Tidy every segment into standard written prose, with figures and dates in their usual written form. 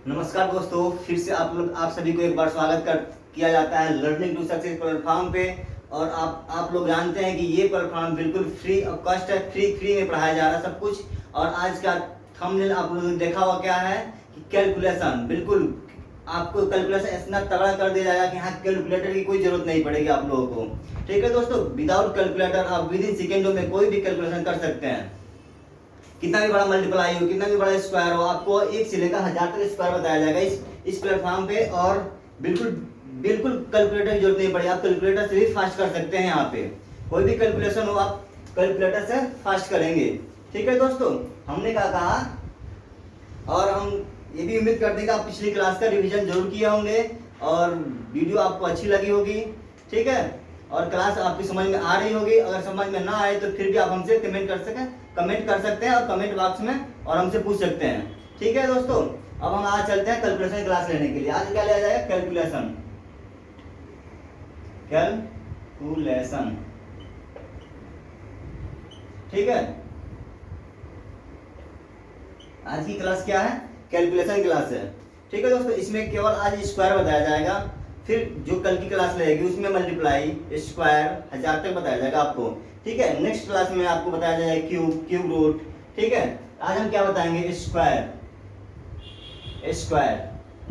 नमस्कार दोस्तों, फिर से आप सभी को एक बार स्वागत कर किया जाता है लर्निंग टू सक्सेस प्लेटफॉर्म पे। और आप लोग जानते हैं कि ये प्लेटफॉर्म बिल्कुल फ्री ऑफ कॉस्ट है, फ्री में पढ़ाया जा रहा है सब कुछ। और आज का थंबनेल आप लोगों ने देखा हुआ क्या है कि कैलकुलेशन, बिल्कुल आपको कैलकुलेशन इतना तगड़ा कर दिया जाएगा कि यहाँ कैलकुलेटर की कोई जरूरत नहीं पड़ेगी आप लोगों को। ठीक है दोस्तों, विदाउट कैलकुलेटर आप विद इन सेकेंडों में कोई भी कैलकुलेशन कर सकते हैं। कितना भी बड़ा मल्टीप्लाई हो, कितना भी बड़ा स्क्वायर हो, आपको 1 से लेकर 1000 तक स्क्वायर बताया जाएगा इस प्लेटफॉर्म पे। और बिल्कुल बिल्कुल कैलकुलेटर की जरूरत नहीं पड़ेगी, आप कैलकुलेटर से भी फास्ट कर सकते हैं। यहाँ पे कोई भी कैलकुलेशन हो आप कैलकुलेटर से फास्ट करेंगे। ठीक है दोस्तों, हमने क्या कहा, और हम ये भी उम्मीद करते हैं कि आप पिछली क्लास का रिवीजन जरूर किए होंगे और वीडियो आपको अच्छी लगी होगी। ठीक है, और क्लास आपकी समझ में आ रही होगी। अगर समझ में ना आए तो फिर भी आप हमसे कमेंट कर सकते हैं और कमेंट बॉक्स में और हमसे पूछ सकते हैं। ठीक है दोस्तों, अब हम आज चलते हैं कैलकुलेशन क्लास लेने के लिए। आज क्या लिया जाएगा? कैलकुलेशन। ठीक है, आज की क्लास क्या है? कैलकुलेशन क्लास है। ठीक है दोस्तों, इसमें केवल आज स्क्वायर बताया जाएगा, फिर जो कल की क्लास रहेगी उसमें मल्टीप्लाई, स्क्वायर, 1000 तक बताया जाएगा आपको। ठीक है, नेक्स्ट क्लास में आपको बताया जाएगा क्यूब रूट। ठीक है, आज हम क्या बताएंगे? स्क्वायर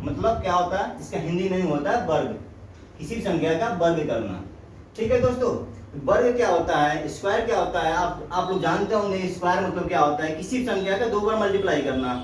मतलब क्या होता है? इसका हिंदी में होता है वर्ग, किसी भी संख्या का वर्ग करना। ठीक है दोस्तों, वर्ग क्या होता है, स्क्वायर क्या होता है, आप लोग जानते होंगे। स्क्वायर मतलब क्या होता है? किसी भी संख्या का 2 बार मल्टीप्लाई करना,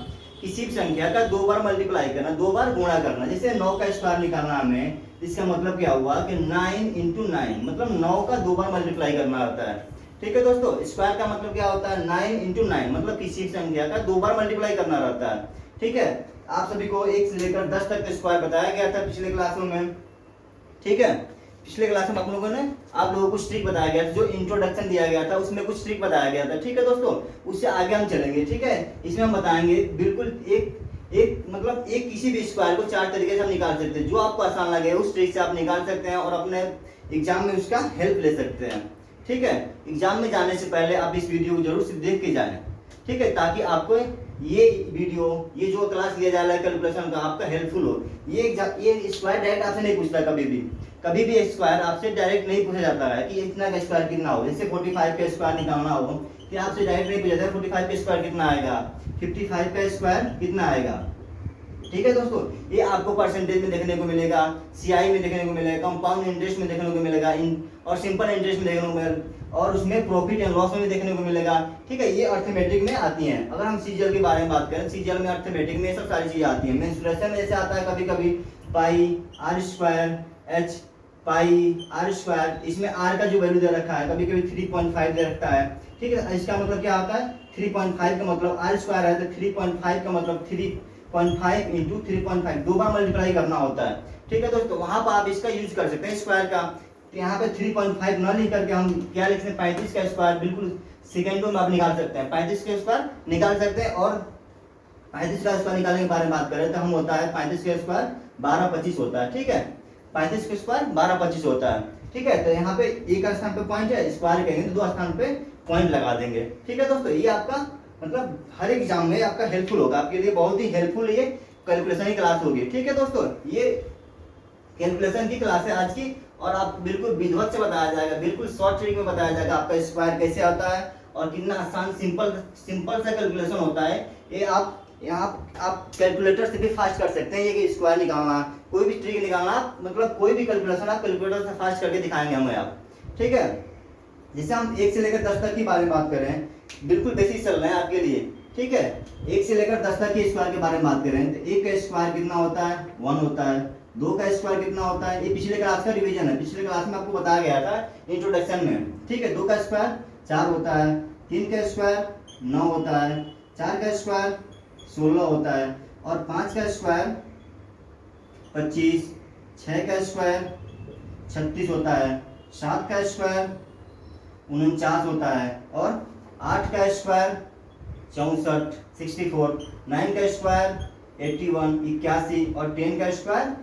किसी भी संख्या का 2 बार मल्टीप्लाई करना, 2 बार गुणा करना। जैसे 9 का स्क्वायर निकालना हमें, इसका मतलब क्या हुआ कि 9 इंटू 9, मतलब 9 का 2 बार मल्टीप्लाई करना होता है। ठीक है दोस्तों, स्क्वायर का मतलब क्या होता है? 9 इंटू 9, मतलब किसी भी संख्या का 2 बार मल्टीप्लाई करना रहता है। ठीक है, आप सभी को 1 से लेकर 10 तक स्क्वायर बताया गया था पिछले क्लासों में। ठीक है, पिछले क्लास में आप लोगों को कुछ ट्रिक बताया गया था, जो इंट्रोडक्शन दिया गया था उसमें कुछ ट्रिक बताया गया था। ठीक है दोस्तों, उससे आगे हम चलेंगे। ठीक है, इसमें हम बताएंगे बिल्कुल मतलब एक किसी भी स्क्वायर को 4 तरीके से हम निकाल सकते हैं। जो आपको आसान लगे उस ट्रिक से आप निकाल सकते हैं और अपने एग्जाम में उसका हेल्प ले सकते हैं। ठीक है, एग्जाम में जाने से पहले आप इस वीडियो को जरूर से देख के जाएं। ठीक है, ताकि आपको ये वीडियो, ये जो क्लास लिया जा रहा है कैलकुलेशन का, आपका हेल्पफुल हो। ये स्क्वायर डायरेक्ट आपसे नहीं पूछता, कभी भी स्क्वायर आपसे डायरेक्ट नहीं पूछा जाता है कि इतना का स्क्वायर कितना हो। जैसे 45 का स्क्वायर निकालना हो कि आपसे डायरेक्ट नहीं पूछा जाता है 45 का स्क्वायर कितना आएगा, 55 का स्क्वायर कितना आएगा। ठीक है दोस्तों, ये आपको परसेंटेज में देखने को मिलेगा, सीआई में देखने को मिलेगा, कंपाउंड इंटरेस्ट में देखने को मिलेगा, और सिंपल इंटरेस्ट में देखने को मिलेगा, और उसमें प्रॉफिट एंड लॉस में भी देखने को मिलेगा। ठीक है, ये अर्थमेटिक में आती हैं। अगर हम सीजीएल के बारे में बात करें, सीजीएल में अर्थमेटिक में सब सारी चीजें आती हैं। मेंसुरेशन में जैसे आता है कभी कभी pi R square H pi R square, इसमें आर का जो वैल्यू दे रखा है कभी कभी 3.5 दे रखता है। ठीक है, इसका मतलब क्या होता है? 3.5 का मतलब आर स्क्वायर है तो 3.5 का मतलब 3.5 इंटू 3.5, 2 बार मल्टीप्लाई करना होता है। ठीक है दोस्तों, वहां पर आप इसका यूज कर सकते हैं स्क्वायर का। तो यहाँ पे 3.5 न लिख करके हम क्या लिख सकते हैं? 35 का स्क्वायर, बिल्कुल सेकेंडों में आप निकाल सकते हैं। 35 का स्क्वायर निकाल सकते हैं। और 35 का स्क्वायर निकालने के बारे में बात करें तो हम होता है 35 का स्क्वायर 1225 होता है। ठीक है, 35 का स्क्वायर 1225 होता है। ठीक है, तो यहाँ पे एक स्थान पे पॉइंट है, स्क्वायर कहेंगे तो 2 स्थान पे पॉइंट लगा देंगे। ठीक है दोस्तों, ये आपका मतलब हर एग्जाम में आपका हेल्पफुल होगा, आपके लिए बहुत ही हेल्पफुल ये कैलकुलेशन की क्लास होगी। ठीक है दोस्तों, ये कैलकुलेशन की क्लास है आज की, और आप बिल्कुल विधिवत से बताया जाएगा, बिल्कुल शॉर्ट ट्रिक में बताया जाएगा आपका स्क्वायर कैसे आता है और कितना आसान सिंपल सा कैलकुलेशन होता है। ये आप कैलकुलेटर से भी फास्ट कर सकते हैं। ये कि स्क्वायर निकालना, कोई भी ट्रिक निकालना, मतलब कोई भी कैलकुलेशन आप कैलकुलेटर से फास्ट करके दिखाएंगे हमें आप। ठीक है, जैसे हम 1 से लेकर 10 तक के बारे में बात करें, बिल्कुल बेसिक चल रहे हैं आपके लिए। ठीक है, 1 से लेकर 10 तक के स्क्वायर के बारे में बात करें तो 1 का स्क्वायर कितना होता है? 1 होता है। 2 का स्क्वायर कितना होता है? ये पिछले क्लास का रिवीजन है, पिछले क्लास में आपको बताया गया था इंट्रोडक्शन में। ठीक है, 2 का स्क्वायर 4 होता है, 3 का स्क्वायर 9 होता है, 4 का स्क्वायर 16 होता है, और 5 का स्क्वायर 25, 6 का स्क्वायर 36 होता है, 7 का स्क्वायर 49 होता है, और 8 का स्क्वायर 64 64, 9 का स्क्वायर 81 81, और 10 का स्क्वायर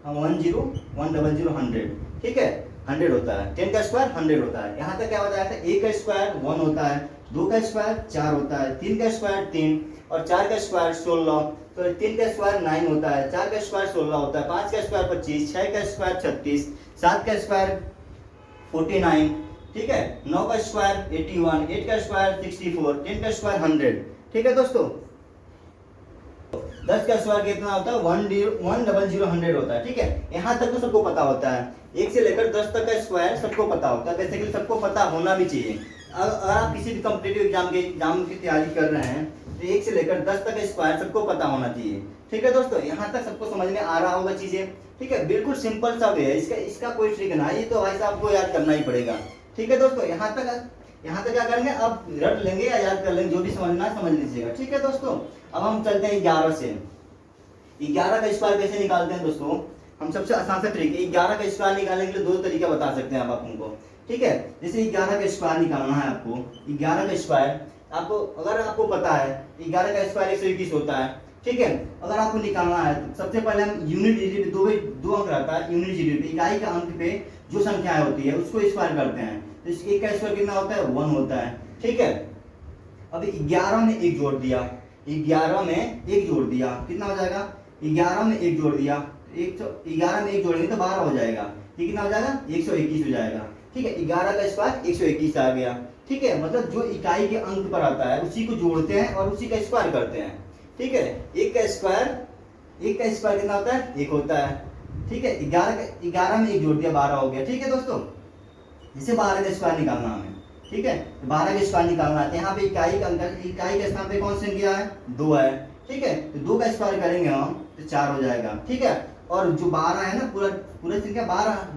10 100 100। ठीक है, 100 होता है। 10 का स्क्वायर 100 होता है। यहाँ तक क्या बताया था? 1 का स्क्वायर 1 होता है, 2 का स्क्वायर 4 होता है, 3 का स्क्वायर 3 और 4 का स्क्वायर 16, तो 3 का स्क्वायर 9 होता है, 4 का स्क्वायर 16 होता है, 5 का स्क्वायर 25, 6 का स्क्वायर 36, 7 का स्क्वायर 49, ठीक है, 9 का स्क्वायर 81, 8 का स्क्वायर 64, 10 का स्क्वायर 100, ठीक है दोस्तों। 10 का स्क्वायर कितना होता है 100 होता है, ठीक है। यहाँ तक तो सबको पता होता है, 1 से लेकर 10 तक का स्क्वायर सबको पता होता है, बेसिकली सबको पता होना भी चाहिए। अगर आप किसी भी कॉम्पिटिटिव एग्जाम की तैयारी कर रहे हैं तो 1 से लेकर 10 तक का स्क्वायर सबको पता होना चाहिए, ठीक है दोस्तों। यहाँ तक सबको समझ में आ रहा होगा चीजें, ठीक है, बिल्कुल सिंपल सा वे है, इसका कोई ट्रिक ना है, ये तो भाई साहब आपको याद करना ही पड़ेगा, ठीक है दोस्तों। यहाँ तक क्या करेंगे, अब रट लेंगे या याद कर लेंगे, जो भी समझना है समझ लीजिएगा, ठीक है दोस्तों। अब हम चलते हैं 11 से। 11 का स्क्वायर कैसे निकालते हैं दोस्तों, हम सबसे आसान सा ट्रिक है, 11 का स्क्वायर निकालने के लिए 2 तरीका बता सकते हैं आप हमको, ठीक है। जैसे 11 का स्क्वायर निकालना है आपको, 11 का स्क्वायर आपको, अगर आपको पता है 11 का स्क्वायर 121 होता है, ठीक है। अगर आपको निकालना है तो सबसे पहले हम यूनिट डिजिट, दो अंक रहता है, यूनिट डिजिट इकाई का अंक पे जो संख्याएं होती है उसको स्क्वायर करते हैं, तो इस 1 का स्क्वायर कितना होता है 1 होता है, ठीक है। अब 11 में 1 जोड़ दिया, 11 में 1 जोड़ दिया, कितना हो जाएगा, 11 में 1 जोड़ दिया, 11 में 1 जोड़ेंगे तो 12 हो जाएगा, ये कितना हो जाएगा 121 हो जाएगा, ठीक है। 11 का स्क्वायर 121 आ गया, ठीक है। मतलब जो इकाई के अंक पर आता है उसी को जोड़ते हैं और उसी का स्क्वायर करते हैं, ठीक है। 1 का स्क्वायर कितना होता है 1 होता है, ठीक है। 11 में 1 जोड़ दिया 12 हो गया, ठीक है दोस्तों। जैसे 12 का स्क्वायर निकालना हमें, ठीक है, 12 का स्क्वायर निकालना है, यहाँ पे इकाई के स्थान पे कौन संख्या है 2 है, ठीक है। तो 2 का स्क्वायर करेंगे हम तो 4 हो जाएगा, ठीक है। और जो 12 है ना, पूरा संख्या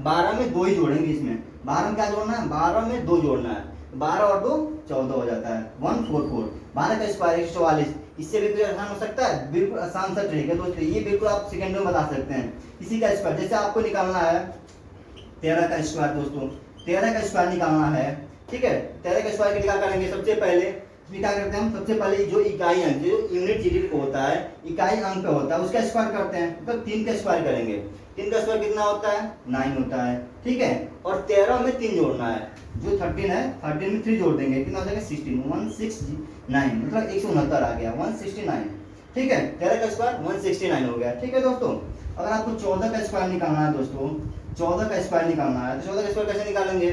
12 में 2 ही जोड़ेंगे, इसमें 12 में क्या जोड़ना है 12 में 2 जोड़ना है, 12 और 2 14 हो जाता है, 144। 12 का स्क्वायर 144, इससे भी कोई आसान हो सकता है, बिल्कुल आसान सा ट्रिक है दोस्तों, ये बिल्कुल आप सेकंड में बता सकते हैं। इसी का स्क्वायर जैसे आपको निकालना है 13 का स्क्वायर दोस्तों, 13 का स्क्वायर निकालना है, ठीक है। 13 का स्क्वायर क्या करेंगे, सबसे पहले क्या करते हैं हम, सबसे पहले जो इकाई अंक, जो यूनिट डिजिट को होता है, इकाई अंक पे होता है, उसका स्क्वायर करते हैं, मतलब 3 का स्क्वायर करेंगे। 3 का स्क्वायर कितना होता है 9 होता है, ठीक है। और 13 में 3 जोड़ना है, जो 13 है 13 में 3 जोड़ देंगे, कितना हो जाएगा 16, 169, मतलब 169 आ गया 169, ठीक है। 13 का स्क्वायर 169 हो गया, ठीक है दोस्तों। अगर आपको 14 का स्क्वायर निकालना है दोस्तों, 14 का स्क्वायर निकालना है तो 14 का स्क्वायर कैसे निकालेंगे,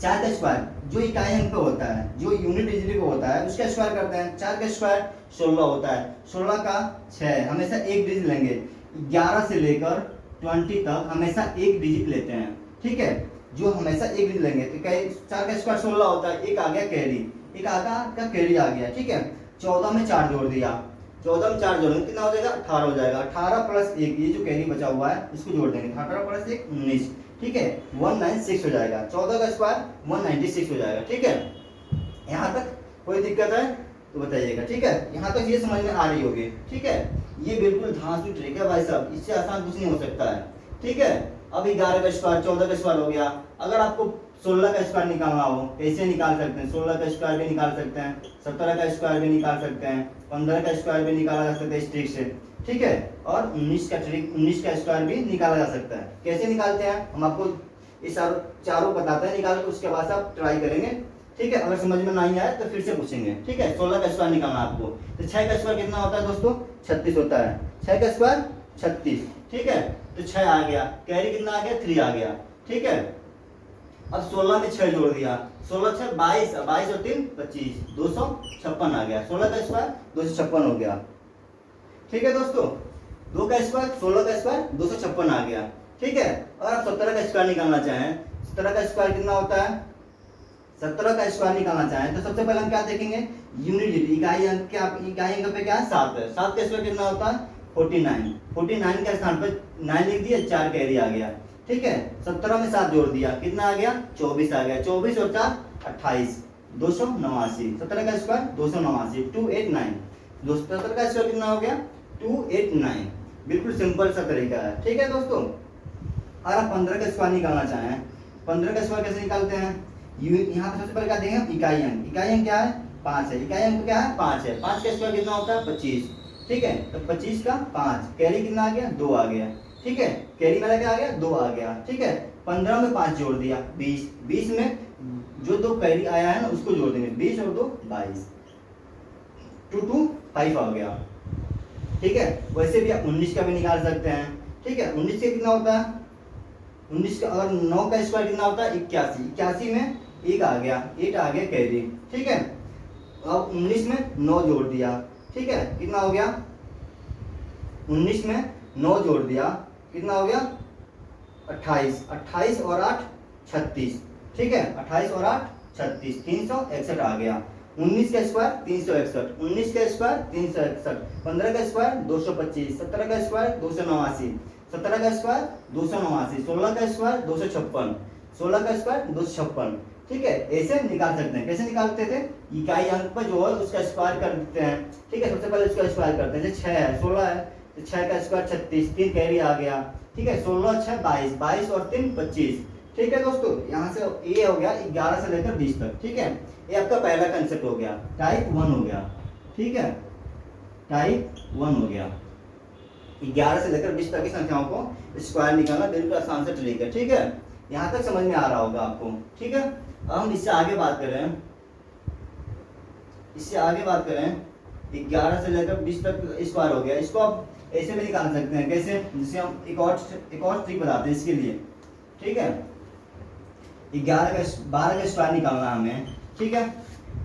4 का स्क्वायर जो इकाई अंक पे होता है, जो यूनिट डिजिट पे होता है उसका स्क्वायर करते हैं, 4 का स्क्वायर 16 होता है, 16 का 6, हमेशा एक डिजिट लेंगे, 11 से लेकर 20 तक हमेशा एक डिजिट लेते हैं, ठीक है, जो हमेशा एक डिजिट लेंगे। तो 4 का स्क्वायर 16 होता है, एक आ गया कैरी, एक का कैरी आ गया, ठीक है। 14 में 4 जोड़ दिया, 14 में 4 जोड़ेंगे कितना हो जाएगा 18 हो जाएगा, 18 प्लस 1, ये जो कैरी बचा हुआ है इसको जोड़ देंगे, 18 प्लस 1 19, ठीक है, 196 हो जाएगा, 14 का स्क्वायर 196 हो जाएगा, ठीक है। यहाँ तक कोई दिक्कत है तो बताइएगा, ठीक है। यहाँ तक ये समझ में आ रही होगी, ठीक है। ये बिल्कुल धांसू ट्रिक है भाई साहब, इससे आसान कुछ नहीं हो सकता है, ठीक है। अब 11 का स्क्वायर 14 का स्क्वायर हो गया। अगर आपको 16 का स्क्वायर निकालना हो कैसे निकाल सकते हैं, 16 का स्क्वायर भी निकाल सकते हैं, 17 का स्क्वायर भी निकाल सकते हैं, 15 का स्क्वायर भी निकाला जा सकता है इस ट्रिक से, ठीक है। और 19 का स्क्वायर भी निकाला जा सकता है। कैसे निकालते हैं हम आपको इस चारों बताते हैं निकाल के, उसके बाद आप ट्राई करेंगे, ठीक है। अगर समझ में नहीं आए तो फिर से पूछेंगे, ठीक है। 16 का स्क्वायर निकालना आपको, तो 6 का स्क्वायर कितना होता है दोस्तों 36 होता है, 6 का स्क्वायर 36, ठीक है। तो 6 आ गया, कैरी कितना आ गया 3 आ गया, ठीक है। अब 16 में 6 जोड़ दिया, 16 6 22, 22 और 3 25, 256 आ गया, 16 का स्क्वायर 256 हो गया, ठीक है दोस्तों। 2 का स्क्वायर 16 का स्क्वायर 256 आ गया, ठीक है। अगर आप 17 का स्क्वायर निकालना चाहें, 17 का स्क्वायर कितना होता है, 17 का स्क्वायर निकालना चाहें तो सबसे पहले हम क्या देखेंगे, यूनिट डिजिट इकाई अंक पे क्या है 7 है, 7 का स्क्वायर कितना होता है 49, 49 के स्थान पर 9 लिख दिया, 4 कैरी आ गया, ठीक है। 17 में 7 जोड़ दिया, कितना आ गया 24 आ गया, 24 और 4 28, 289, 17 का स्क्वायर 289, 289, 17 का स्क्वायर कितना हो गया 289, बिल्कुल सिंपल सा तरीका है, ठीक है दोस्तों। अगर आप 15 का स्क्वायर निकालना चाहें, 15 का स्क्वायर कैसे निकालते हैं, यहाँ पे सबसे पहले क्या देंगे इकाई अंक क्या है 5 है, इकाई अंक क्या है 5 है, 5 का स्क्वायर कितना होता है 25, ठीक है। तो 25 का 5, कैरी कितना आ गया 2 आ गया, ठीक है, कैरी वाला क्या आ गया 2 आ गया, ठीक है। 15 में 5 जोड़ दिया 20, 20 में जो दो कैरी आया है ना उसको जोड़ देंगे, 20 और 2 22, 2 2 5 आ गया। ठीक है, वैसे भी आप 19 का भी निकाल सकते हैं। ठीक है, 19 का कितना होता है, 19 का अगर 9 का स्क्वायर कितना होता है 81, 81 में 1 आ गया, 8 आ गया कैरी। ठीक है, अब 19 में 9 जोड़ दिया। ठीक है, कितना हो गया, 19 में 9 जोड़ दिया, कितना हो गया 28, 28 और 8 36। ठीक है, 28 और 8 36, 361 आ गया। 19 का स्क्वायर 361, 19 का स्क्वायर 361, 15 का स्क्वायर 225, 17 का स्क्वायर 289, 17 का स्क्वायर 289, 16 का स्क्वायर 256, 16 का स्क्वायर 256। ठीक है, ऐसे निकाल सकते हैं। कैसे निकालते थे, इकाई अंक पर जो है उसका स्क्वायर कर देते हैं। ठीक है, सबसे पहले उसका स्क्वायर करते हैं। जैसे 6 है, 16 है तो 6 का स्क्वायर 36, 3 कैरी आ गया। ठीक है, 16 6 22, 22 और 3 25। ठीक है दोस्तों, यहाँ से ये हो गया 11 से लेकर 20 तक। ठीक है, ये आपका पहला कंसेप्ट हो गया, टाइप 1 हो गया। ठीक है, टाइप 1 हो गया, 11 से लेकर 20 तक की संख्याओं को स्क्वायर निकालना बिल्कुल आसान से तरीका है। ठीक है, यहाँ तक समझ में आ रहा होगा आपको। ठीक है, अब हम इससे आगे बात करें, इससे आगे बात करें 11 से लेकर 20 तक स्क्वायर हो गया। इसको आप ऐसे भी निकाल सकते हैं। कैसे, जिसे हम एक और ट्रिक बताते हैं इसके लिए। ठीक है, 11 का 12 का स्क्वायर निकालना है हमें। ठीक है,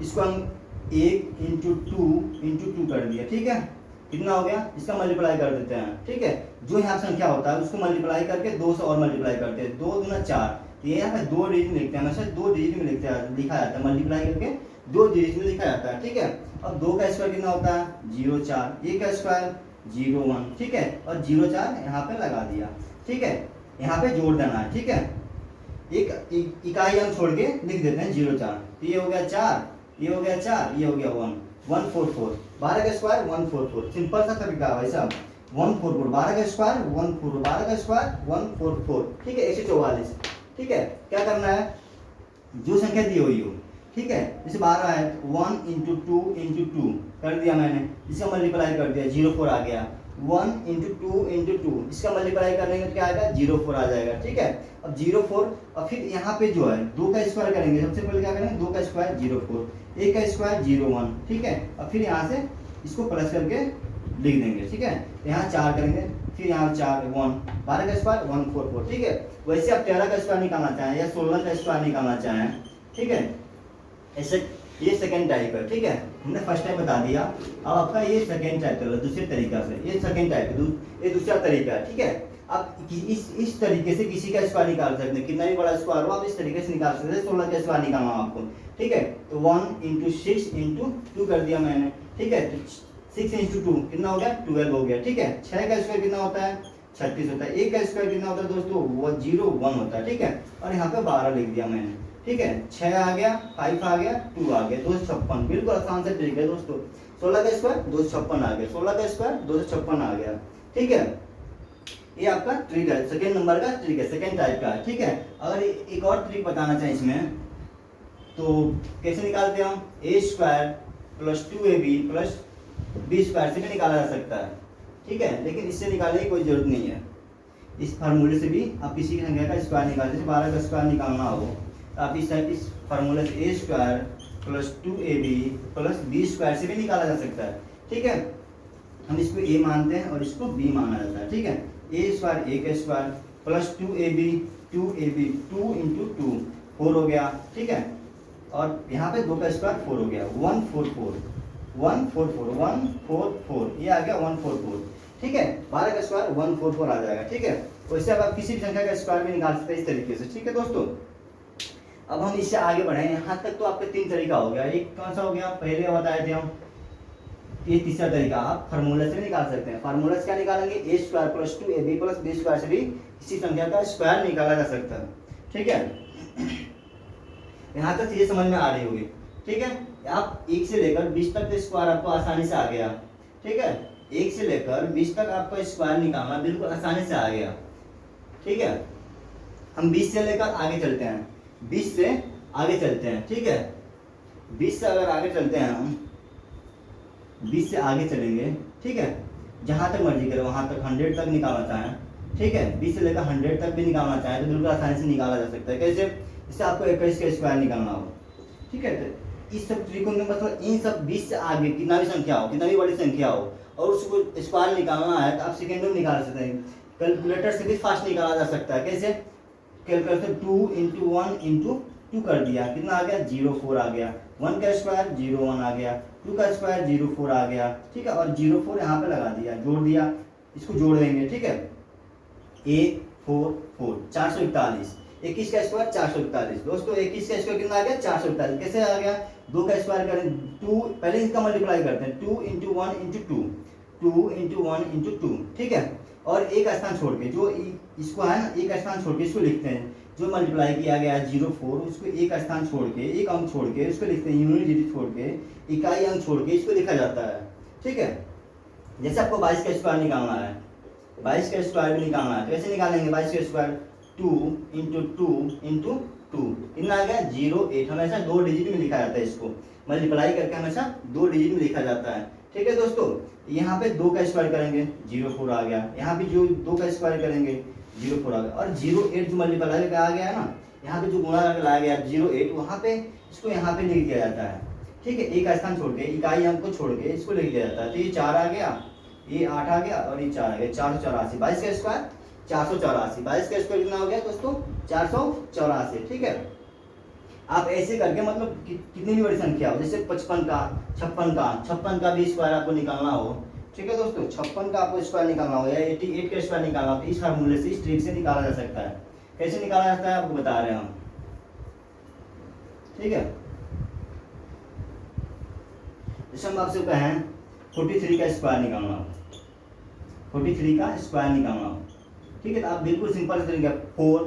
इसको हम 1 इंटू 2 कर दिया। ठीक है, कितना हो गया, इसका मल्टीप्लाई कर देते हैं। ठीक है, जो यहाँ संख्या होता है उसको मल्टीप्लाई करके 2 से और मल्टीप्लाई करते हैं, 2 दूना 4। ये यहाँ पे 2 डिजिट में लिखते हैं, हमेशा 2 डिजिट में लिखा जाता है, मल्टीप्लाई करके 2 डिजिट में लिखा जाता है। ठीक है, अब 2 का स्क्वायर कितना होता है 0 4, 1 का स्क्वायर 0 1। ठीक है, और 0 4 यहाँ पे लगा दिया। ठीक है, यहाँ पे जोड़ देना है। ठीक है, एक इकाई अंक छोड़ के लिख देते हैं 0 4, तो ये हो गया 4, ये हो गया 4, ये हो गया 1 144। 12 का स्क्वायर 144, सिंपल सा तरीका है भाई साहब। 144, 12 का स्क्वायर 144, 12 का स्क्वायर 144। ठीक है, 144। ठीक है, क्या करना है, जो संख्या दी हुई हो। ठीक है, जैसे 12 है 1 इंटू 2 कर दिया मैंने, इसका मल्टीप्लाई कर दिया 04 आ गया। 1 इंटू 2 इसका मल्टीप्लाई करने का क्या आएगा 04 आ जाएगा। ठीक है, अब 04 और फिर यहाँ पे जो है 2 का स्क्वायर करेंगे। सबसे पहले क्या करेंगे, 2 का स्क्वायर 04, 1 का स्क्वायर 01। ठीक है, और फिर यहाँ से इसको प्लस करके लिख देंगे। ठीक है, यहाँ 4 करेंगे, फिर यहाँ 4 1, 12 का स्क्वायर 144। ठीक है, वैसे आप 13 का स्क्वायर निकालना चाहें या 16 का स्क्वायर निकालना चाहें। ठीक है, ऐसे ये सेकेंड टाइप है। ठीक है, हमने फर्स्ट टाइप बता दिया, अब आपका ये सेकेंड टाइप है दूसरे तरीका से। ये सेकेंड टाइप है, ये दूसरा तरीका है। ठीक है, आप इस तरीके से किसी का स्क्वायर निकाल सकते हैं, कितना भी बड़ा स्क्वायर हो आप इस तरीके से निकाल सकते हैं। 16 का स्क्वायर निकालना आपको। ठीक है, तो 1 इंटू 6 इंटू 2 कर दिया मैंने। ठीक है, तो 6 इंटू 2 कितना हो गया 12 हो गया। ठीक है, 6 का स्क्वायर कितना होता है 36 होता है। 1 का स्क्वायर कितना होता है दोस्तों, वो 0 1 होता है। ठीक है, और यहाँ पे 12 लिख दिया मैंने। ठीक है, 6 आ गया, 5 आ गया, 2 आ गया, 256। बिल्कुल आसान से ट्रिक है दोस्तों। 16 का स्क्वायर 256 आ गया, 16 का स्क्वायर 256 आ गया। ठीक है, ये आपका ट्रिक है, सेकेंड नंबर का ट्रिक है, सेकेंड टाइप का है। ठीक है, अगर एक और ट्रिक बताना चाहें इसमें तो कैसे निकालते हैं हम, A square plus 2ab plus B square से भी निकाला जा सकता है। ठीक है, लेकिन इससे निकालने की कोई जरूरत नहीं है। इस फार्मूले से भी आप किसी की संख्या का स्क्वायर निकाल, जैसे 12 का स्क्वायर निकालना हो तो आप इस फार्मूले से A square plus 2ab plus B square से भी निकाला जा सकता है। ठीक है, हम इसको ए मानते हैं और इसको बी माना जाता है। ठीक है, ए स्क्वायर ए का स्क्वायर प्लस 2ab 2 इंटू 2 4 हो गया। ठीक है, और यहाँ पे 2 का स्क्वायर 4 हो गया, 144 ये आ गया 144। ठीक है, 12 का स्क्वायर 144 आ जाएगा। ठीक है, वैसे अब आप किसी भी संख्या का स्क्वायर भी निकाल सकते हैं इस तरीके से। ठीक है दोस्तों, अब हम इससे आगे बढ़े, यहाँ तक तो आपका 3 तरीका हो गया। एक कौन सा हो गया, पहले बताए थे हम, ये तीसरा तरीका आप फार्मूला से भी निकाल सकते हैं। फार्मूला से क्या निकालेंगे, A square plus 2ab plus B square से भी किसी संख्या का स्क्वायर निकाला जा सकता है। ठीक है, यहाँ तक चीजें समझ में आ रही होगी। ठीक है, आप 1 से लेकर 20 तक का स्क्वायर आपको आसानी से आ गया। ठीक है, 1 से लेकर 20 तक आपको स्क्वायर निकालना बिल्कुल आसानी से आ गया। ठीक है, हम 20 से लेकर आगे चलते हैं, 20 से आगे चलते हैं। ठीक है, 20 से अगर आगे चलते हैं हम, 20 से आगे चलेंगे। ठीक है, जहाँ तक मर्जी करें वहाँ तक 100 तक निकालना चाहें। ठीक है, 20 से लेकर 100 तक भी निकालना चाहें तो बिल्कुल आसानी से निकाला जा सकता है। कैसे, इससे आपको 21 का स्क्वायर निकालना हो। ठीक है, तो इस सब त्रिकोण में मतलब इन सब 20 से आगे कितना भी संख्या हो, कितना भी बड़ी संख्या हो और उसको स्क्वायर निकालना है तो आप सेकेंडों में निकाल सकते हैं। कैलकुलेटर से भी फास्ट निकाला जा सकता है। कैसे? कैलकुलेटर 2 इंटू 1 इंटू 2 कर दिया, कितना आ गया 04 आ गया। 1 का स्क्वायर 01 आ गया, 2 का स्क्वायर 04 आ गया। ठीक है, और 04 यहाँ पे लगा दिया, जोड़ दिया, इसको जोड़ देंगे। ठीक है, 1 4 4 441, 21 का स्क्वायर 441। दोस्तों 21 का स्क्वायर कितना आ गया 441। कैसे आ गया? 2 का स्क्वायर करें 2, पहले इसका मल्टीप्लाई करते हैं 2 इंटू 1 इंटू 2, 2 इंटू 1 इंटू 2। ठीक है, और एक स्थान छोड़ के जो इसको है ना, एक स्थान छोड़ के इसको लिखते हैं। जो मल्टीप्लाई किया गया है 04, उसको एक स्थान छोड़ के, एक अंक छोड़ के इसको लिखते हैं। यूनिट डिजिट छोड़ के, इकाई अंक छोड़ के इसको लिखा जाता है। ठीक है, जैसे आपको 22 का स्क्वायर निकालना है, 22 का स्क्वायर भी निकालना है, तो कैसे निकालेंगे 22 का स्क्वायर? 2 इंटू 2 इंटू 2, कितना आ गया 08। हमेशा 2 डिजिट में लिखा जाता है, इसको मल्टीप्लाई करके हमेशा 2 डिजिट में लिखा जाता है। ठीक है दोस्तों, यहाँ पे 2 का स्क्वायर करेंगे 04 आ गया, यहाँ पे जो 2 का स्क्वायर करेंगे 04 आ गया, और 08 जो मल्टीप्लाई करके आ गया है ना, यहाँ पे जो गुणा करके लाया गया 08, वहाँ पे इसको यहाँ पे लिख दिया जाता है। ठीक है, एक स्थान छोड़ के, इकाई अंक को छोड़ के इसको लिख दिया जाता है। तो ये 4 आ गया, ये 8 आ गया और ये 4 आ गया, 484। 22 का स्क्वायर 484, 22 का स्क्वायर कितना हो गया दोस्तों 484। ठीक है, आप ऐसे करके मतलब कितनी भी बड़ी संख्या हो, जैसे 55 का, 56 का भी स्क्वायर आपको निकालना हो। ठीक है दोस्तों, 56 का आपको स्क्वायर निकालना हो या 88 का स्क्वायर निकालना हो, तो इस फार्मूले से, इस ट्रिक से निकाला जा सकता है। कैसे निकाला जाता है आपको बता रहे हैं हम। ठीक है, जैसे हम आपसे कहें 43 का स्क्वायर निकालना हो, 43 का स्क्वायर निकालना हो। ठीक है, तो आप बिल्कुल सिंपल तरीका 4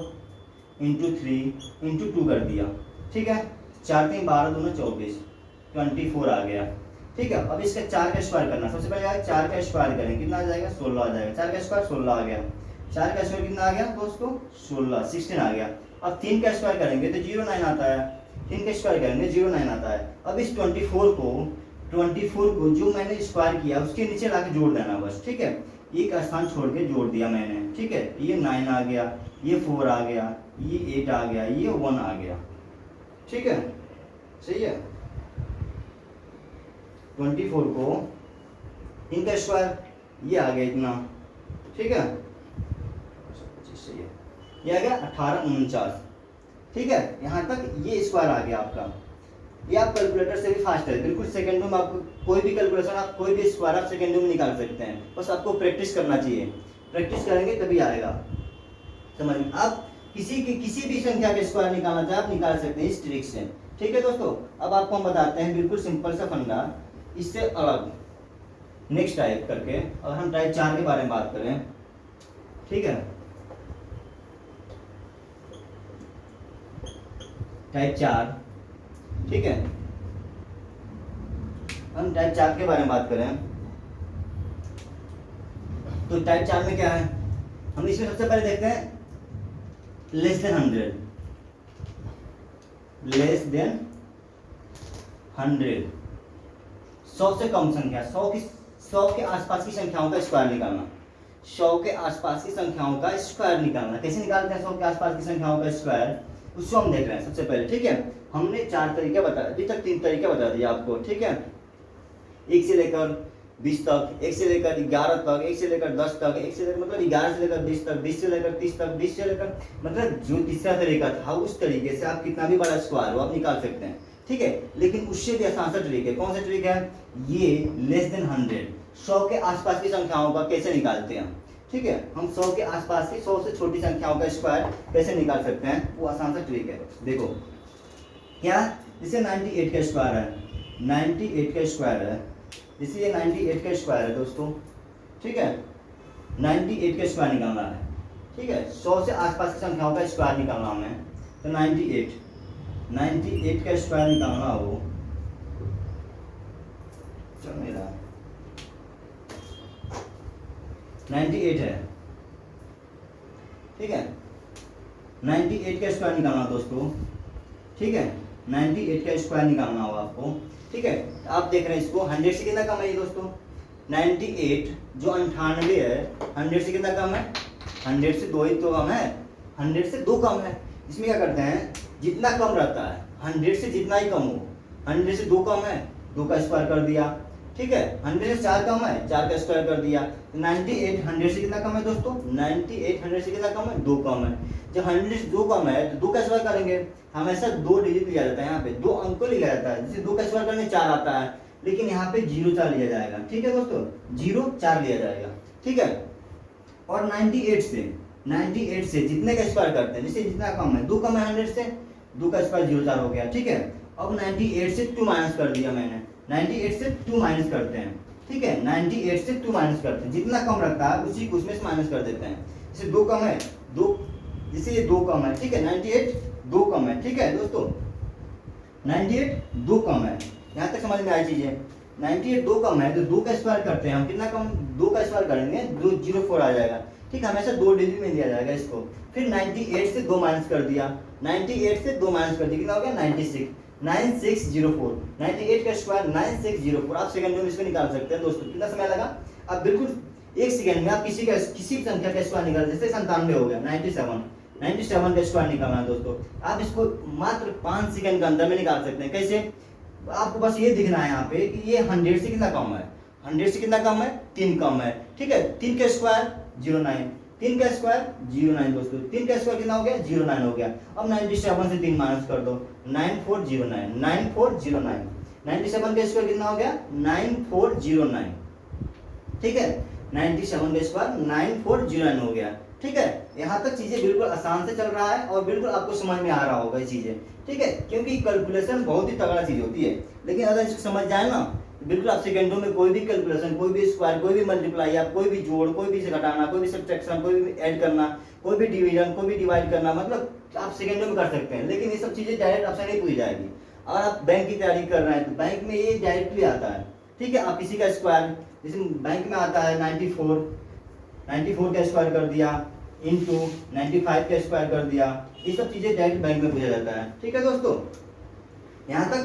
इंटू 3 इंटू 2 कर दिया। ठीक है, 4 3 12 दूना 24, 24 आ गया। ठीक है, अब इसका 4 का स्क्वायर करना, सबसे पहले 4 का स्क्वायर करें, कितना आ जाएगा 16 आ जाएगा। 4 का स्क्वायर 16 आ गया, 4 का स्क्वायर कितना आ गया दोस्तों 16 आ गया। अब 3 का स्क्वायर करेंगे तो 09 आता है, 3 का स्क्वायर करेंगे 09 आता है। अब इस 24 को जो मैंने स्क्वायर किया उसके नीचे लाके जोड़ देना बस। ठीक है, एक स्थान छोड़ के जोड़ दिया मैंने। ठीक है, ये 9 आ गया, ये 4 आ गया, ये 8 आ गया, ये 1 आ गया। ठीक है, सही है। 24 को इनका स्क्वायर ये आ गया इतना। ठीक है, सही है, ये आ गया 1849। ठीक है, यहाँ तक ये स्क्वायर आ गया आपका। ये आप कैलकुलेटर से भी फास्ट है, बिल्कुल सेकंडों में आपको कोई भी कैलकुलेशन, आप कोई भी स्क्वायर आप सेकंडों में निकाल सकते हैं। बस आपको प्रैक्टिस करना चाहिए, प्रैक्टिस करेंगे तभी आएगा। समझ में? आप किसी भी संख्या के स्क्वायर निकालना चाहे आप निकाल सकते हैं इस ट्रिक से। ठीक है दोस्तों, अब आपको हम बताते हैं बिल्कुल सिंपल सा फंडा, इससे अलग नेक्स्ट टाइप करके। और हम टाइप 4 के बारे में बात करें। ठीक है, टाइप 4। ठीक है, हम टाइप 4 के बारे में बात करें तो टाइप 4 में क्या है, हम इसमें सबसे पहले देखते हैं लेस देन 100, लेस देन 100, 100 से कम संख्या, 100 के आसपास की संख्याओं का स्क्वायर निकालना, 100 के आसपास की संख्याओं का स्क्वायर निकालना। कैसे निकालते हैं 100 के आसपास की संख्याओं का स्क्वायर, उसको हम देख रहे हैं सबसे पहले। ठीक है, हमने 4 तरीके बताया, अभी तक 3 तरीके बता दिए आपको। ठीक है, 1 से लेकर 20 तक, 1 से लेकर 11 तक, 1 से लेकर 10 तक, 1 से लेकर मतलब 11 से लेकर 20 तक, 20 से लेकर 30 तक, 20 से लेकर मतलब जो तीसरा तरीका था उस तरीके से आप कितना भी बड़ा स्क्वायर हो आप निकाल सकते हैं। ठीक है, लेकिन उससे भी आसान सा ट्रिक है। कौन सा ट्रिक है ये? लेस देन 100, 100 के आसपास की संख्याओं का कैसे निकालते हैं। ठीक है, हम 100 के आसपास की 100 से छोटी संख्याओं का स्क्वायर कैसे निकाल सकते हैं, वो आसान सा ट्रिक है। देखो क्या, जैसे 98 का स्क्वायर है, 98 का स्क्वायर है, जैसे ये 98 का स्क्वायर है दोस्तों। ठीक है, 98 का स्क्वायर निकालना है। ठीक है, 100 से आसपास की संख्याओं का स्क्वायर निकालना हमें, तो 98 का स्क्वायर निकालना हो, चल मेरा 98 है। ठीक है, 98 का स्क्वायर निकालना दोस्तों। ठीक है, 98 का स्क्वायर निकालना हो आपको। ठीक है, आप देख रहे हैं इसको 100 से कितना कम है ये दोस्तों 98, जो 98 है 100 से कितना कम है, 100 से 2 ही तो कम है, 100 से 2 कम है। इसमें क्या करते हैं, जितना कम रहता है 100 से जितना ही कम हो, 100 से 2 कम है 2 का स्क्वायर कर दिया, ठीक है, 100 से 4 कम है 4 का स्क्वायर कर दिया। 98 100 से कितना कम है दोस्तों, 98 100 से कितना कम है 2 कम है। जब 100 से 2 कम है तो 2 का स्क्वायर करेंगे, हमेशा 2 डिजिट लिया जाता है, यहाँ पे 2 अंक लिया जाता है, जैसे 2 का स्क्वायर करने 4 आता है, लेकिन यहाँ पे 0 4 लिया जाएगा, ठीक है दोस्तों, 0 4 लिया जाएगा, ठीक है। और 98 से जितने का स्क्वायर करते हैं, जैसे जितना कम है 2 कम है 100 से, 2 का स्क्वायर 0 4 हो गया, ठीक है। अब 98 से 2 माइनस कर दिया मैंने, 98 से 2 माइनस करते हैं, ठीक है, 98 से 2 माइनस करते हैं, जितना कम रखता है उसी को उसमें से माइनस कर देते हैं। जैसे 2 कम है 2, जैसे ये 2 कम है, ठीक है, 98 2 कम है, ठीक है दोस्तों, 98 2 कम है, यहाँ तक समझ में आई चीजें। 98 2 कम है तो 2 का स्क्वायर करते हैं हम, कितना कम, 2 का स्क्वायर करेंगे 204 आ जाएगा, ठीक है, हमेशा 2 डिजिट में दिया जाएगा इसको। फिर 98 से 2 माइनस कर दिया, 98 से 2 माइनस कर दिया, कितना हो गया 96, 9604, 98 का स्क्वायर 9604। आप सेकंडों में इसको निकाल सकते हैं दोस्तों, कितना समय लगा, आप बिल्कुल 1 सेकंड में आप किसी भी संख्या का स्क्वायर निकाल, जैसे 97 हो गया, 97 का स्क्वायर निकालना है दोस्तों, आप इसको मात्र 5 सेकंड के अंदर में निकाल सकते हैं। कैसे, आपको बस ये दिखना है यहाँ पे कि ये 100 से कितना कम है, 100 से कितना कम है 3 कम है, ठीक है, 3 का स्क्वायर 09, 3 का स्क्वायर 09 दोस्तों, 3 का स्क्वायर कितना हो गया 09 हो गया। अब 97 से 3 माइनस कर दो, 9409, 9409, 97 का स्क्वायर कितना हो गया 9409, ठीक है, 97 का स्क्वायर 9409 हो गया, ठीक है। यहाँ तक चीजें बिल्कुल आसान से चल रहा है और बिल्कुल आपको समझ में आ रहा होगा ये चीजें, ठीक है, क्योंकि कैलकुलेशन बहुत ही तगड़ा चीज होती है, लेकिन अगर इसको समझ जाए ना बिल्कुल आप सेकंडों में कोई भी कैलकुलेशन, कोई भी स्क्वायर, कोई भी मल्टीप्लाई, आप कोई भी जोड़, कोई भी घटाना, कोई भी सब्ट्रैक्शन, कोई भी ऐड करना, कोई भी डिवीजन, कोई भी डिवाइड करना, मतलब आप सेकंडों में कर सकते हैं। लेकिन ये सब चीजें डायरेक्ट आपसे नहीं पूछी जाएगी। अगर आप बैंक की तैयारी कर रहे हैं तो बैंक में ये डायरेक्टली आता है, ठीक है, आप किसी का स्क्वायर, जैसे बैंक में आता है 94 का स्क्वायर कर दिया इंटू 95 का स्क्वायर कर दिया, ये सब चीजें डायरेक्ट बैंक में पूछा जाता है, ठीक है दोस्तों। यहाँ तक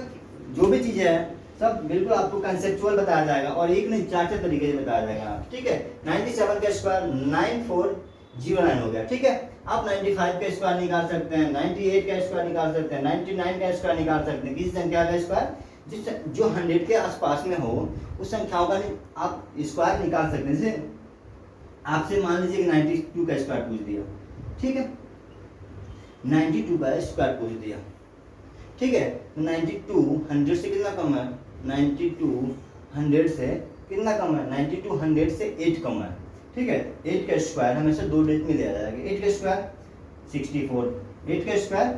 जो भी चीजें हैं सब बिल्कुल आपको कंसेप्चुअल बताया जाएगा और एक नहीं 4 तरीके से बताया जाएगा, ठीक है। 97 का स्क्वायर 9409 हो गया, ठीक है। आप 95 का स्क्वायर निकाल सकते हैं, 98 का स्क्वायर निकाल सकते हैं, 99 का स्क्वायर निकाल सकते हैं, किसी संख्या का स्क्वायर जिस जो 100 के आसपास में हो उस संख्याओं का आप स्क्वायर निकाल सकते हैं। जैसे आपसे मान लीजिए कि 92 का स्क्वायर पूछ दिया, ठीक है, 92 का स्क्वायर पूछ दिया, ठीक है, 92 100 से कितना कम है, 92 100 से कितना कम है, 92 100 से 8 कम है, ठीक है। 8 का स्क्वायर हमेशा 2 डिजिट में दिया जाएगा, 8 का स्क्वायर 64, 8 का स्क्वायर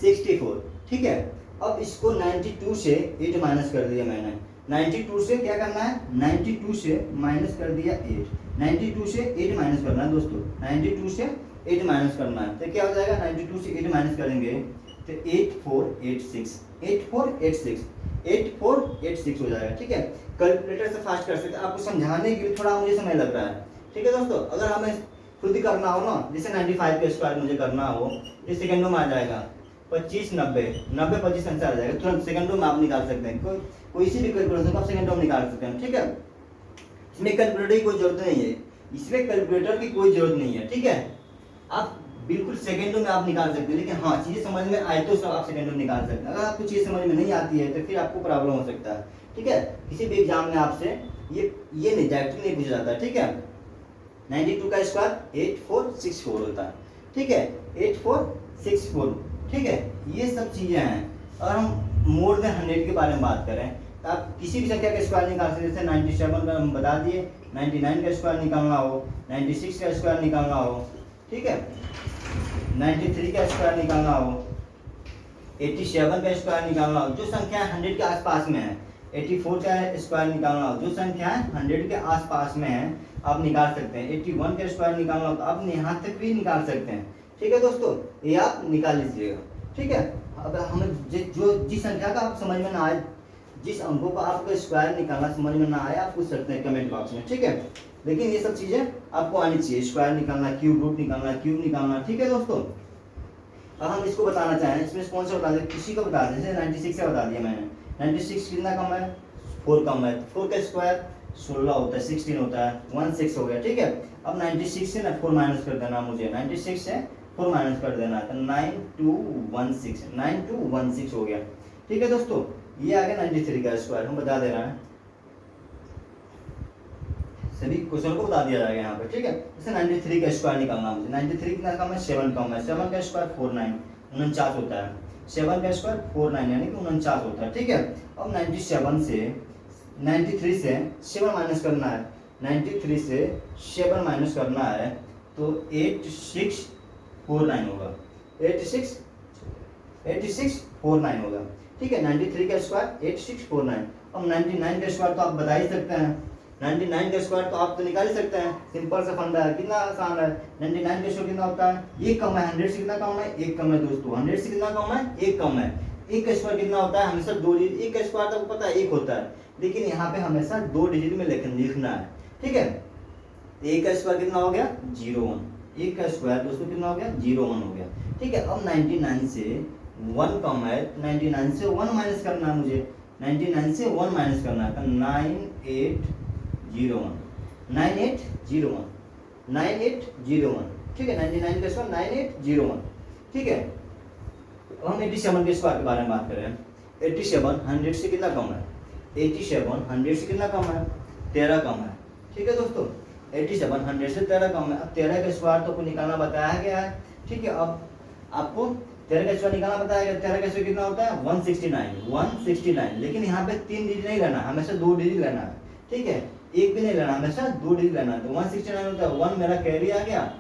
64, ठीक है। अब इसको 92 से 8 माइनस कर दिया मैंने, 92 से क्या करना है, 92 से माइनस कर दिया 8, 92 से 8 माइनस करना है दोस्तों, 92 से 8 माइनस करना है तो क्या हो जाएगा, 92 से 8 माइनस करेंगे तो 8486, 8486, 8486 हो जाएगा, ठीक है। कैलकुलेटर से फास्ट कर सकते हैं, आपको समझाने के लिए थोड़ा मुझे समय लग रहा है, ठीक है दोस्तों। अगर हमें खुद ही करना हो ना, जैसे 95 का स्क्वायर मुझे करना हो, इस सेकंडों में आ जाएगा, 25 90 90 25 आंसर आ जाएगा, तुरंत सेकंडों में आप निकाल सकते हैं, कोई सी भी कैलकुलेशन को आप सेकंडों में निकाल सकते हैं, ठीक है। इसमें कैलकुलेटर की कोई जरूरत नहीं है, इसमें कैलकुलेटर की कोई जरूरत नहीं है, ठीक है। आप बिल्कुल सेकंडों में आप निकाल सकते हैं, लेकिन हाँ चीजें समझ में आए तो सब आप सेकंडों में निकाल सकते हैं। अगर आपको चीज समझ में नहीं आती है तो फिर आपको प्रॉब्लम हो सकता है, ठीक है। किसी भी एग्जाम में आपसे ये नहीं डायरेक्टली नहीं पूछा जाता है, ठीक है। 92 का स्क्वायर 8464 होता है, ठीक है, 8464, ठीक है। ये सब चीजें हैं। और हम मोर देन 100 के बारे में बात करें तो आप किसी भी संख्या का स्क्वायर निकाल सकते हैं। जैसे 97 का हम बता दिए, 99 का स्क्वायर निकालना हो, 96 का स्क्वायर निकालना हो, ठीक है, 93 का स्क्वायर निकालना हो, 87 का स्क्वायर निकालना हो, जो संख्या 100 के आसपास में है, 84 का स्क्वायर निकालना हो, जो संख्या 100 के आसपास में है आप निकाल सकते हैं। 81 का स्क्वायर निकालना हो तो आप यहाँ तक भी निकाल सकते हैं, ठीक है दोस्तों, ये आप निकाल लीजिएगा, ठीक है। अब हमें जो जिस संख्या का आप समझ में ना आए, जिस अंकों का आपको स्क्वायर निकालना समझ में ना आए, आप पूछ सकते हैं कमेंट बॉक्स में, ठीक है। लेकिन ये सब चीजें आपको आनी चाहिए, स्क्वायर निकालना, क्यूब रूट निकालना, क्यूब निकालना, ठीक है दोस्तों। अब हम इसको बताना चाहें, इसमें कौन सा बता दें, किसी को बता दें, जैसे 96 का बता दिया मैंने, 96 कितना कम है, 4 कम है, 4 का स्क्वायर 16 होता है, 16 होता है, 16 हो गया, ठीक है। अब 96 से ना 4 माइनस कर देना मुझे, 96 से 4 माइनस कर देना है, तो 9216 हो गया। ठीक है दोस्तों, ये आ गया 93 का स्क्वायर, हम बता दे रहे हैं, सभी क्वेश्चन को बता दिया जाएगा यहाँ पे। ठीक है, जैसे 93 का स्क्वायर निकालना मुझे, 93 कितना कम है, 7 कम है, 7 का स्क्वायर 49 49 होता है, 7 का स्क्वायर 49 यानी कि 49 होता है। ठीक है, अब 93 से 7 माइनस करना है, 93 से 7 माइनस करना है तो 8649 होगा, 8649 होगा। ठीक है, 93 का स्क्वायर 8649। अब 99 का स्क्वायर तो आप बता ही सकते हैं, 99 का स्क्वायर तो आप तो निकाल ही सकते हैं, सिंपल सा फंडा है, कितना आसान है। 99 का स्क्वायर कितना होता है, एक कम है, 100 से कितना कम है, एक कम है दोस्तों, 100 से कितना कम है, एक कम है। एक का स्क्वायर कितना होता है, हमेशा 2 डिजिट, एक का स्क्वायर तो पता है एक होता है, लेकिन यहाँ पे हमेशा 2 डिजिट में लिखना है। ठीक है, एक का स्क्वायर कितना हो गया, 01, एक का स्क्वायर दोस्तों कितना हो गया, 01 हो गया। ठीक है, अब 99 से 1 कम है, 99 से 1 माइनस करना है मुझे, 99 से 1 माइनस करना है, तो 9801। ठीक है, 99 का स्क्वायर 9801। ठीक है, अब हम 87 के स्क्वायर के बारे में बात करें। 87 100 से कितना कम है, 87 100 से कितना कम है, 13 कम है। ठीक है दोस्तों, 87 100 से 13 कम है। अब 13 का स्क्वायर तो आपको निकालना बताया गया है। ठीक है, अब आपको 13 का स्क्वायर निकालना बताया गया, 13 का स्क्वायर कितना होता है, 169, लेकिन यहाँ पे 3 डिजिट नहीं लेना, हमेशा 2 डिजिट लेना है। ठीक है, एक भी नहीं लेना, हमेशा 2 डिजिट लेना है, तो 169 होता है, 1 मेरा कैरी आ गया।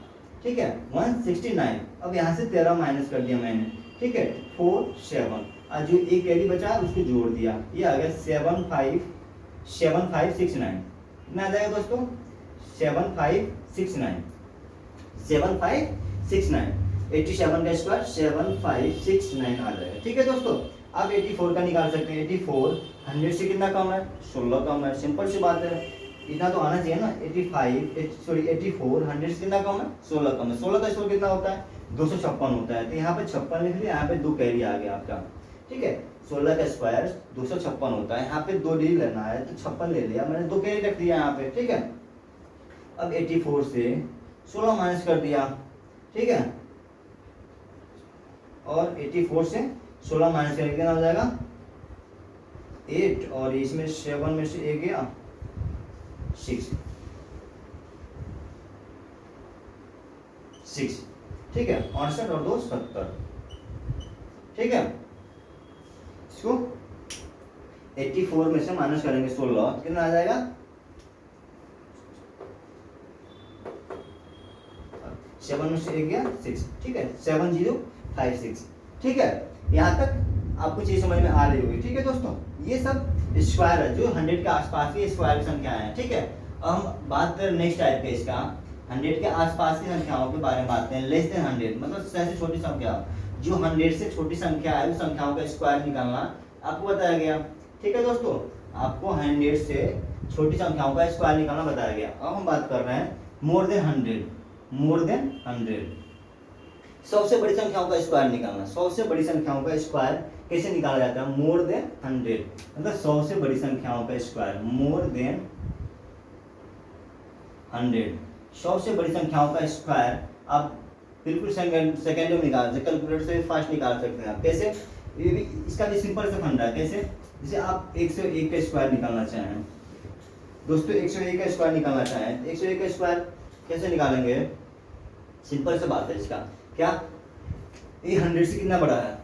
ठीक है, 169। अब यहाँ से 13 माइनस कर दिया मैंने। ठीक है, 4 7, और जो एक कैरी बचा उसको जोड़ दिया, ये आ गया 7569। कितना आ जाएगा दोस्तों, 7569। 87 का स्क्वायर 7569 आ जाएगा। ठीक है दोस्तों, अब 84 का निकाल सकते हैं। 84 100 से कितना कम है, 16 कम है, सिंपल सी बात है, इतना तो आना चाहिए ना। 84 100 से कितना कम है, 16 कम है। 16 का स्क्वायर कितना होता है, 256 होता है, तो यहाँ पे 56 लिख लिया, यहाँ पे 2 कैरी आ गया आपका। ठीक है, 16 का स्क्वायर 256 होता है, यहाँ पे 2 डिजिट लेना है, तो 56 ले लिया मैंने, 2 कैरी रख दिया यहाँ पे। ठीक है, अब 84 से 16 माइनस कर दिया। ठीक है, और 84 से 16 माइनस करके कितना हो जाएगा, 8, और इसमें 7 में से 1 गया 6। ठीक है, 68 और 2 70। ठीक है, इसको 84 में से माइनस करेंगे 16, कितना आ जाएगा, 7 में से 1 गया 6। ठीक है, 7056। ठीक है, यहाँ तक आपको चीज समझ में आ रही होगी। ठीक है दोस्तों, ये सब स्क्वायर है, जो 100 के आसपास की स्क्वायर की संख्या है। ठीक है, अब हम बात करें नेक्स्ट टाइप के, इसका 100 के आसपास की संख्याओं के बारे में बात करें। लेस देन 100 मतलब 100 से छोटी संख्या, जो 100 से छोटी संख्या है, उस संख्याओं का स्क्वायर निकालना आपको बताया गया। ठीक है दोस्तों, आपको 100 से छोटी संख्याओं का स्क्वायर निकालना बताया गया। अब हम बात कर रहे हैं मोर देन 100। सबसे बड़ी संख्याओं का स्क्वायर निकालना। सबसे बड़ी संख्याओं का स्क्वायर कैसे निकाला जाता है, मोर देन 100 मतलब 100 से बड़ी संख्याओं का स्क्वायर, मोर देन 100। 100 से बड़ी संख्याओं का स्क्वायर आप बिल्कुल सेकंड में निकाल सकते, कैलकुलेटर से फास्ट निकाल सकते हैं आप। कैसे, ये भी इसका भी सिंपल सा फंडा है। कैसे, जैसे आप 101 का स्क्वायर निकालना चाहें दोस्तों, 101 का स्क्वायर निकालना चाहें, 101 का स्क्वायर कैसे निकालेंगे, सिंपल सा बात है इसका। क्या, ये 100 से कितना बड़ा है,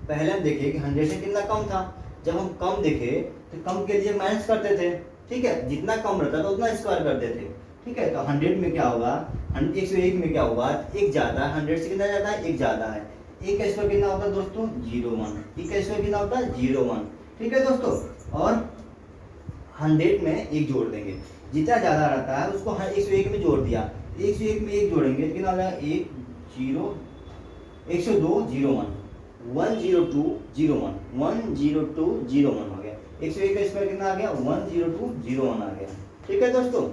पहले हम देखे कि 100 से कितना कम था। जब हम कम देखे तो कम के लिए माइनस करते थे। ठीक है, जितना कम रहता था उतना स्क्वायर करते थे। ठीक है, तो 100 में क्या होगा, 101 में क्या होगा, एक ज्यादा है, 100 से कितना ज्यादा है, एक ज्यादा है। एक का स्क्वायर कितना होता है दोस्तों, 01। एक का स्क्वायर कितना होता है, 01। ठीक है दोस्तों, और 100 में एक जोड़ देंगे, जितना ज्यादा रहता है उसको 101 में जोड़ दिया, 101 में एक जोड़ेंगे कितना हो जाएगा, 102 01 10201 10201 हो गया। 101 का स्क्वायर कितना आ गया, 10201 आ गया। ठीक है दोस्तों,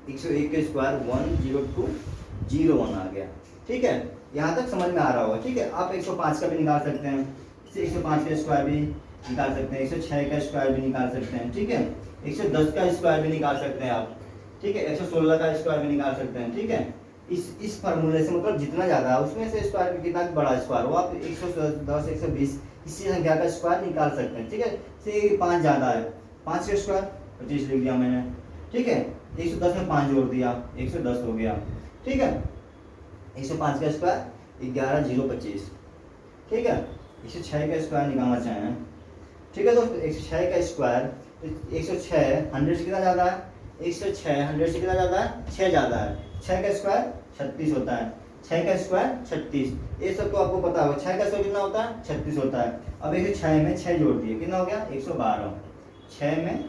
101 का स्क्वायर 10201 आ गया। ठीक है, यहाँ तक समझ में आ रहा होगा। ठीक है, आप 105 का भी निकाल सकते हैं, 105 का स्क्वायर भी निकाल सकते हैं, 106 का स्क्वायर भी निकाल सकते हैं। ठीक है, 110 का स्क्वायर भी निकाल सकते हैं आप। ठीक है, 116 का स्क्वायर भी निकाल सकते हैं। ठीक है, इस फार्मूले से मतलब जितना ज़्यादा है उसमें से स्क्वायर कितना बड़ा स्क्वायर हो, आप 110 120 इसी संख्या का स्क्वायर निकाल सकते हैं। ठीक है, से 5 ज़्यादा है, 5 का स्क्वायर 25 लिख दिया मैंने। ठीक है, 110 में 5 जोड़ दिया 110 हो गया। ठीक है, 105 का स्क्वायर 11 0 25। ठीक है, 106 का स्क्वायर निकालना चाहें। ठीक है दोस्तों, 106 का स्क्वायर 106 100 से कितना ज़्यादा है, 106 100 से कितना ज़्यादा है, 6 ज़्यादा है। 6 का स्क्वायर 36 होता है, 6 का स्क्वायर 36, ये सब तो आपको पता होगा। 6 का स्क्वायर कितना होता है, 36 होता है। अब 106 में 6 जोड़ दिए, कितना हो गया, 112। 6 में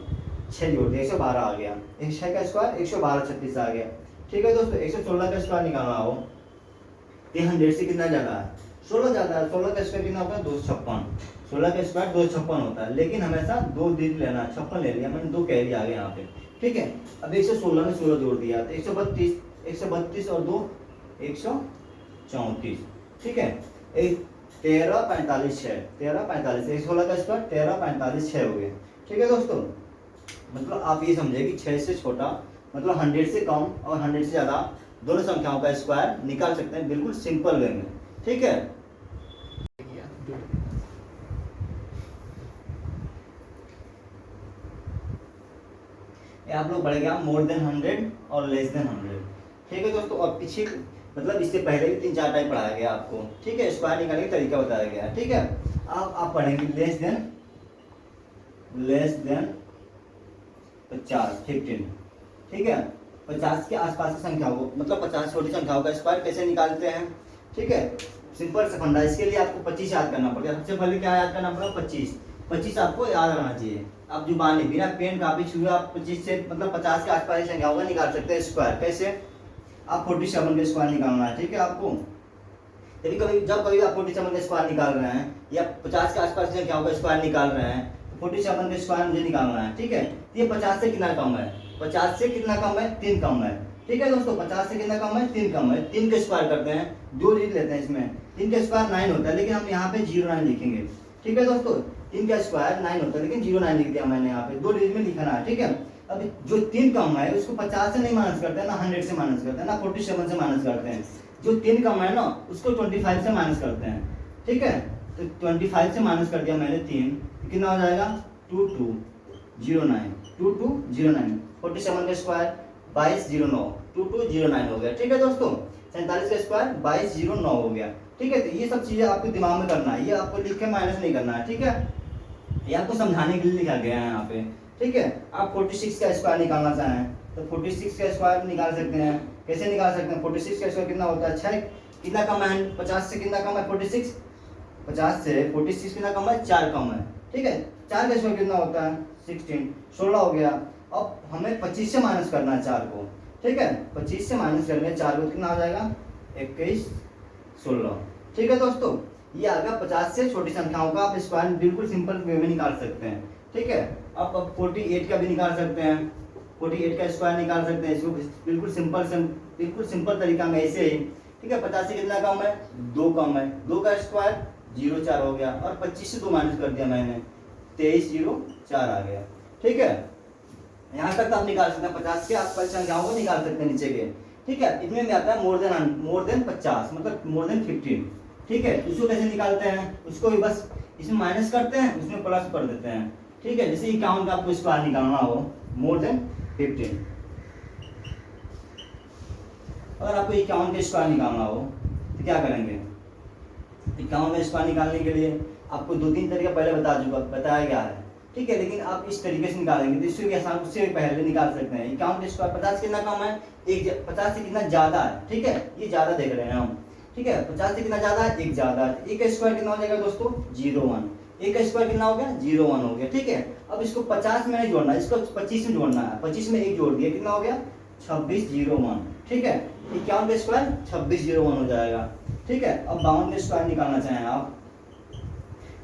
6 जोड़ दिए 112 आ गया। 106 का स्क्वायर 112 36 आ गया। ठीक है दोस्तों, 116 का स्क्वायर निकालना हो तो 100 से कितना ज़्यादा है, 16 ज़्यादा है। 16 का स्क्वायर कितना होता है, 256। 16 का स्क्वायर 256 होता है, लेकिन हमेशा 2 डिजिट लेना, 56 ले लिया मैंने, 2 कैरी आ गए यहाँ पे। ठीक है, अब 116 में 16 जोड़ दिया तो 132, 132 और 2 134। ठीक है, 13 45 6, 13 45, 116 का स्क्वायर 13 45 6 हो गए। ठीक है दोस्तों, मतलब आप ये समझे कि 6 से छोटा मतलब 100 से कम और 100 से ज़्यादा दोनों संख्याओं का स्क्वायर निकाल सकते हैं बिल्कुल सिंपल वे में। ठीक है, आप लोग पढ़ गया मोर देन 100 और लेस देन 100। ठीक है दोस्तों, और पीछे मतलब इससे पहले भी 3-4 टाइम पढ़ाया गया आपको। ठीक है, स्क्वायर निकालने का तरीका बताया गया है। ठीक है, आप पढ़ेंगे लेस देन 50 15। ठीक है, 50 के आसपास की संख्याओं को मतलब 50 छोटी संख्याओं का स्क्वायर कैसे निकालते हैं। ठीक है, सिंपल सा फंडा, इसके लिए आपको 25 याद करना पड़ेगा। सबसे पहले क्या याद करना पड़ेगा, 25। 25 आपको याद रहना चाहिए। आप जुबानी बिना पेन कापी छुए आप 25 से मतलब 50 के आसपास की संख्याओं का निकाल सकते हैं स्क्वायर। कैसे, आप 47 का स्क्वायर निकालना है। ठीक है, आपको यदि जब कभी आप 47 का स्क्वायर निकाल रहे हैं या 50 के आसपास की संख्याओं का स्क्वायर निकाल रहे हैं, 47 का स्क्वायर मुझे निकालना है। ठीक है, ये 50 से कितना कम है, 50 से कितना कम है, 3 कम है। ठीक है दोस्तों, 50 से कितना कम है, 3 कम है। 3 के स्क्वायर करते हैं, 2 डिजिट लेते हैं इसमें। 3 का स्क्वायर 9 होता है, लेकिन हम यहाँ पे 09 लिखेंगे। ठीक है दोस्तों, 3 का स्क्वायर 9 होता है, लेकिन 09 लिख दिया मैंने यहाँ पे, 2 डिजिट में लिखना है। ठीक है, अब जो 3 कम है उसको 50 से नहीं माइनस करते हैं ना, 100 से माइनस करते हैं ना, 47 से माइनस करते हैं। जो 3 कम है ना उसको 25 से माइनस करते हैं। ठीक है, तो 25 से माइनस कर दिया मैंने 3, कितना हो जाएगा, 2209। 2209, 47 का स्क्वायर 2209, 2209 हो गया। ठीक है दोस्तों, 47 का स्क्वायर 2209 हो गया। ठीक है, तो ये सब चीजें आपको दिमाग में करना है, ये आपको लिख के माइनस नहीं करना है। ठीक है, ये आपको समझाने के लिए लिखा गया है यहाँ पे। ठीक है, आप 46 का स्क्वायर निकालना चाहें तो 46 का स्क्वायर निकाल सकते हैं। कैसे निकाल सकते हैं, 46 का स्क्वायर कितना होता है, 6 कितना कम है 50 से, कितना कम है 46, 50 से 46 कितना कम है, 4 कम है। ठीक है, 4 का स्क्वायर कितना होता है, 16 हो गया। अब हमें 25 से माइनस करना है 4 को। ठीक है, 25 से माइनस करेंगे 4 को, कितना हो जाएगा, 21 16। ठीक है दोस्तों, ये आ गया 50 से छोटी संख्याओं का आप स्क्वायर बिल्कुल सिंपल वे में निकाल सकते हैं। ठीक है, अब 48 का भी निकाल सकते हैं, 48 का स्क्वायर निकाल सकते हैं, इसको बिल्कुल सिंपल तरीका में ऐसे ही। ठीक है, 50 से कितना कम है, 2 कम है, 2 का स्क्वायर 04 हो गया, और 25 से 2 माइनस कर दिया मैंने, 2304 आ गया। ठीक है, यहाँ तक तो आप निकाल सकते हैं, 50 के आसपास संख्याओं को निकाल सकते हैं नीचे के। ठीक है, इनमें में आता है मोर देन 50 मतलब मोर देन 15। ठीक है, उसको कैसे निकालते हैं, उसको भी बस इसमें माइनस करते हैं, उसमें प्लस कर देते हैं। ठीक है, जैसे 51 का आपको स्क्वायर निकालना हो मोर देन 15, अगर आपको 51 का स्क्वायर निकालना हो तो क्या करेंगे, 51 का स्क्वायर निकालने के लिए आपको 2-3 तरीका पहले बताया गया है। ठीक है, लेकिन आप इस तरीके से निकालेंगे तो इससे भी आसान, उससे भी पहले निकाल सकते हैं। 51 का स्क्वायर 50 कितना कम है, 50 से कितना ज्यादा है। ठीक है, ये ज्यादा देख रहे हैं हम। ठीक है, 50 से कितना ज्यादा है, 1 ज्यादा है, 1 का स्क्वायर कितना हो जाएगा दोस्तों, 01। 1 का स्क्वायर कितना हो गया, 01 हो गया। ठीक है, अब इसको 50 में नहीं जोड़ना, इसको 25 में जोड़ना है। 25 में 1 जोड़ दिया, कितना हो गया, 2601। ठीक है, 51 का स्क्वायर 2601 हो जाएगा। ठीक है, अब 52 का स्क्वायर निकालना चाहें आप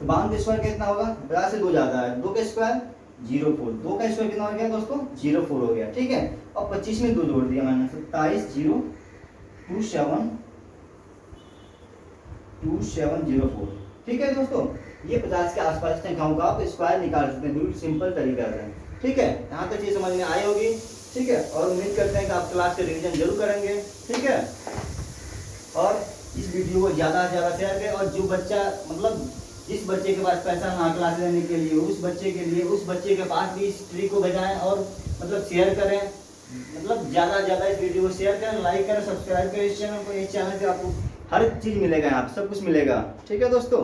तो 52 का स्क्वायर कितना होगा, 50 से 2 ज्यादा है, 2 का स्क्वायर 04, 2 का स्क्वायर कितना हो गया दोस्तों, 04 हो गया। ठीक है, अब 25 में 2 जोड़ दिया मैंने, 2704। ठीक है दोस्तों, ये 50 के आसपास संख्याओं का आप स्क्वायर निकाल सकते हैं बिल्कुल सिंपल तरीका से। ठीक है, यहाँ तक चीज समझ में आई होगी। ठीक है, और उम्मीद करते हैं कि आप क्लास के रिवीजन जरूर करेंगे। ठीक है, और इस वीडियो को ज़्यादा से ज़्यादा शेयर करें, और जो बच्चा मतलब जिस बच्चे के पास पैसा ना क्लास लेने के लिए, उस बच्चे के पास भी इस ट्रिक को बजाएं और मतलब शेयर करें, मतलब ज़्यादा से ज़्यादा इस वीडियो को शेयर करें, लाइक करें, सब्सक्राइब करें इस चैनल को। इस चैनल से आपको हर चीज़ मिलेगा, यहाँ सब कुछ मिलेगा। ठीक है दोस्तों।